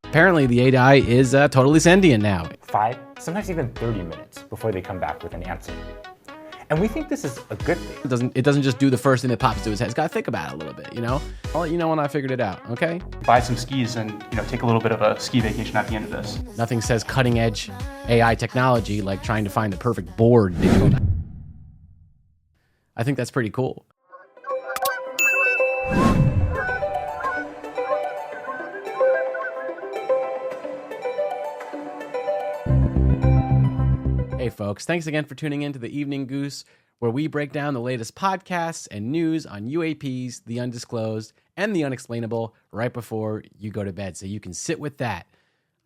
Apparently, the AI is totally sentient now. 5, sometimes even 30 minutes before they come back with an answer. And we think this is a good thing. It doesn't just do the first thing that pops into his head. It's got to think about it a little bit, you know? I'll let you know when I figured it out, okay? Buy some skis and, take a little bit of a ski vacation at the end of this. Nothing says cutting edge AI technology like trying to find the perfect board, dude. I think that's pretty cool. Hey folks, thanks again for tuning in to the Evening Goose, where we break down the latest podcasts and news on UAPs, the undisclosed, and the unexplainable right before you go to bed, so you can sit with that.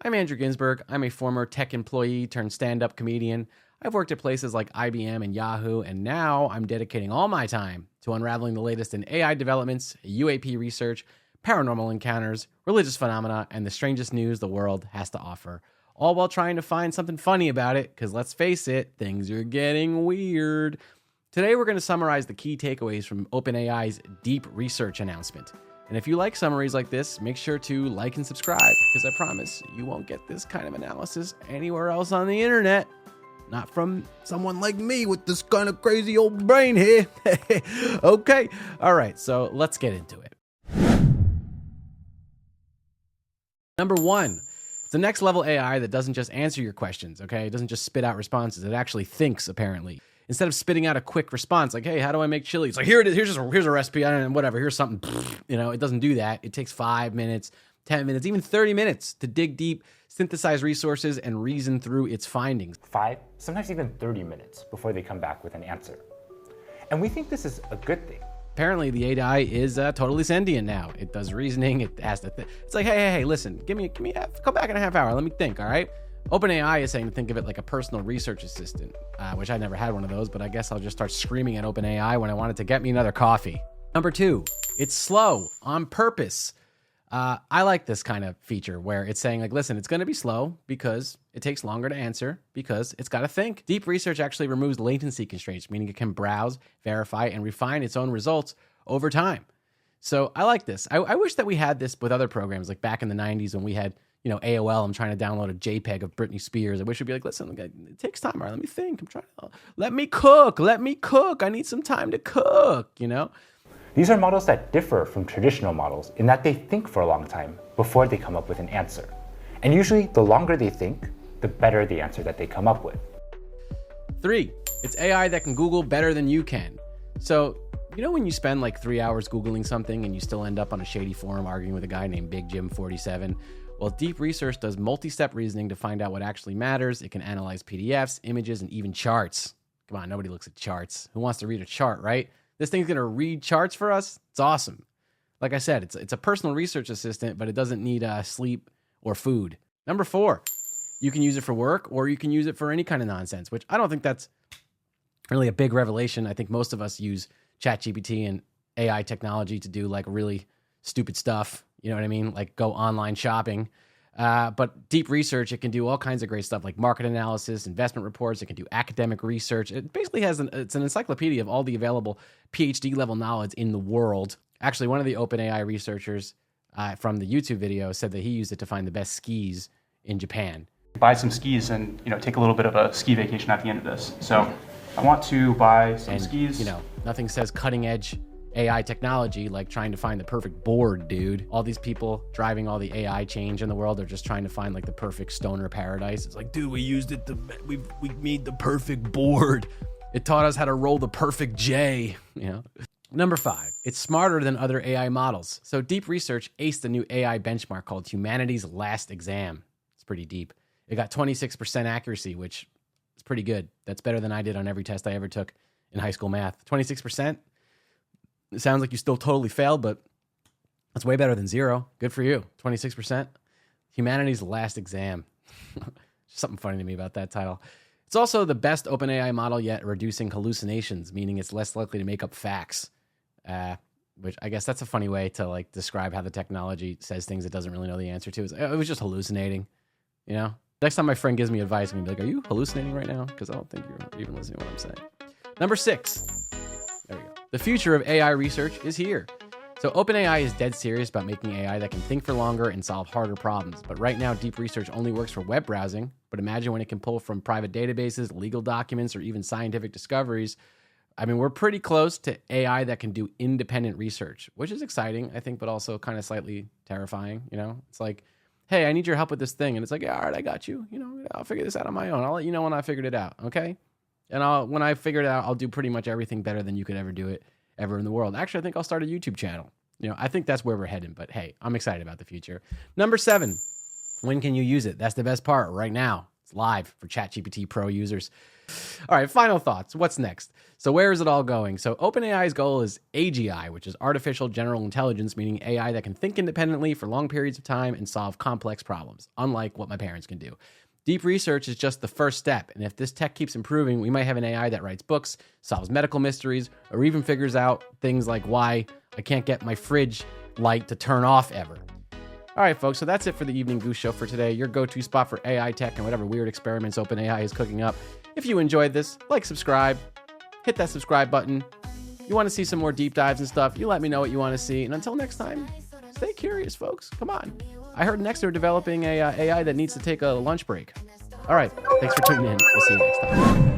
I'm Andrew Ginsberg. I'm a former tech employee turned stand-up comedian. I've worked at places like IBM and Yahoo, and now I'm dedicating all my time to unraveling the latest in AI developments, UAP research, paranormal encounters, religious phenomena, and the strangest news the world has to offer. All while trying to find something funny about it, because let's face it, things are getting weird. Today, we're going to summarize the key takeaways from OpenAI's deep research announcement. And if you like summaries like this, make sure to like and subscribe, because I promise you won't get this kind of analysis anywhere else on the internet. Not from someone like me with this kind of crazy old brain here. Okay, all right, so let's get into it. Number 1. The next level AI that doesn't just answer your questions, okay? It doesn't just spit out responses. It actually thinks, apparently. Instead of spitting out a quick response, like, hey, how do I make chili? It's like, here it is. Here's a recipe. I don't know, whatever. Here's something. It doesn't do that. It takes 5 minutes, 10 minutes, even 30 minutes to dig deep, synthesize resources, and reason through its findings. 5, sometimes even 30 minutes before they come back with an answer. And we think this is a good thing. Apparently, the AI is totally sentient now. It does reasoning. It has to. It's like, hey, listen, come back in a half hour. Let me think. All right. OpenAI is saying to think of it like a personal research assistant, which I never had one of those, but I guess I'll just start screaming at OpenAI when I want it to get me another coffee. Number 2, it's slow on purpose. I like this kind of feature where it's saying, like, listen, it's going to be slow because it takes longer to answer because it's got to think. Deep research actually removes latency constraints, meaning it can browse, verify, and refine its own results over time. So I like this. I wish that we had this with other programs, like back in the 90s when we had, AOL. I'm trying to download a JPEG of Britney Spears. I wish it'd be like, listen, it takes time. All right, let me think. Let me cook. I need some time to cook, These are models that differ from traditional models in that they think for a long time before they come up with an answer. And usually, the longer they think, the better the answer that they come up with. 3, it's AI that can Google better than you can. So, when you spend like 3 hours Googling something and you still end up on a shady forum arguing with a guy named Big Jim 47? Well, deep research does multi-step reasoning to find out what actually matters. It can analyze PDFs, images, and even charts. Come on, nobody looks at charts. Who wants to read a chart, right? This thing's going to read charts for us. It's awesome. Like I said, it's a personal research assistant, but it doesn't need sleep or food. Number 4, you can use it for work or you can use it for any kind of nonsense, which I don't think that's really a big revelation. I think most of us use ChatGPT and AI technology to do like really stupid stuff. You know what I mean? Like go online shopping. But deep research, it can do all kinds of great stuff like market analysis, investment reports. It can do academic research. It basically it's an encyclopedia of all the available PhD level knowledge in the world. Actually, one of the OpenAI researchers from the YouTube video said that he used it to find the best skis in Japan. Buy some skis and, take a little bit of a ski vacation at the end of this. So I want to buy some skis. Nothing says cutting edge AI technology like trying to find the perfect board, dude. All these people driving all the AI change in the world are just trying to find like the perfect stoner paradise. It's like, dude, we used it we made the perfect board. It taught us how to roll the perfect J, Number 5, it's smarter than other AI models. So deep research aced a new AI benchmark called Humanity's Last Exam. It's pretty deep. It got 26% accuracy, which is pretty good. That's better than I did on every test I ever took in high school math. 26%? It sounds like you still totally failed, but that's way better than 0. Good for you. 26%. Humanity's Last Exam. Something funny to me about that title. It's also the best OpenAI model yet at reducing hallucinations, meaning it's less likely to make up facts. Which I guess that's a funny way to like describe how the technology says things it doesn't really know the answer to. It was just hallucinating, Next time my friend gives me advice, I'm going to be like, are you hallucinating right now? Because I don't think you're even listening to what I'm saying. Number 6. There we go. The future of AI research is here. So OpenAI is dead serious about making AI that can think for longer and solve harder problems. But right now, deep research only works for web browsing. But imagine when it can pull from private databases, legal documents, or even scientific discoveries. I mean, we're pretty close to AI that can do independent research, which is exciting, I think, but also kind of slightly terrifying. You know, it's like, hey, I need your help with this thing. And it's like, yeah, all right, I got you. You know, I'll figure this out on my own. I'll let you know when I figured it out. Okay. And when I figure it out, I'll do pretty much everything better than you could ever do it ever in the world. Actually, I think I'll start a YouTube channel. You know, I think that's where we're heading, but hey, I'm excited about the future. Number 7, when can you use it? That's the best part right now. It's live for ChatGPT Pro users. All right, final thoughts. What's next? So where is it all going? So OpenAI's goal is AGI, which is artificial general intelligence, meaning AI that can think independently for long periods of time and solve complex problems, unlike what my parents can do. Deep research is just the first step, and if this tech keeps improving, we might have an AI that writes books, solves medical mysteries, or even figures out things like why I can't get my fridge light to turn off ever. All right, folks, so that's it for the Evening Goose Show for today, your go-to spot for AI tech and whatever weird experiments OpenAI is cooking up. If you enjoyed this, like, subscribe, hit that subscribe button. You want to see some more deep dives and stuff, you let me know what you want to see. And until next time, stay curious, folks. Come on. I heard next they're developing a AI that needs to take a lunch break. All right, thanks for tuning in. We'll see you next time.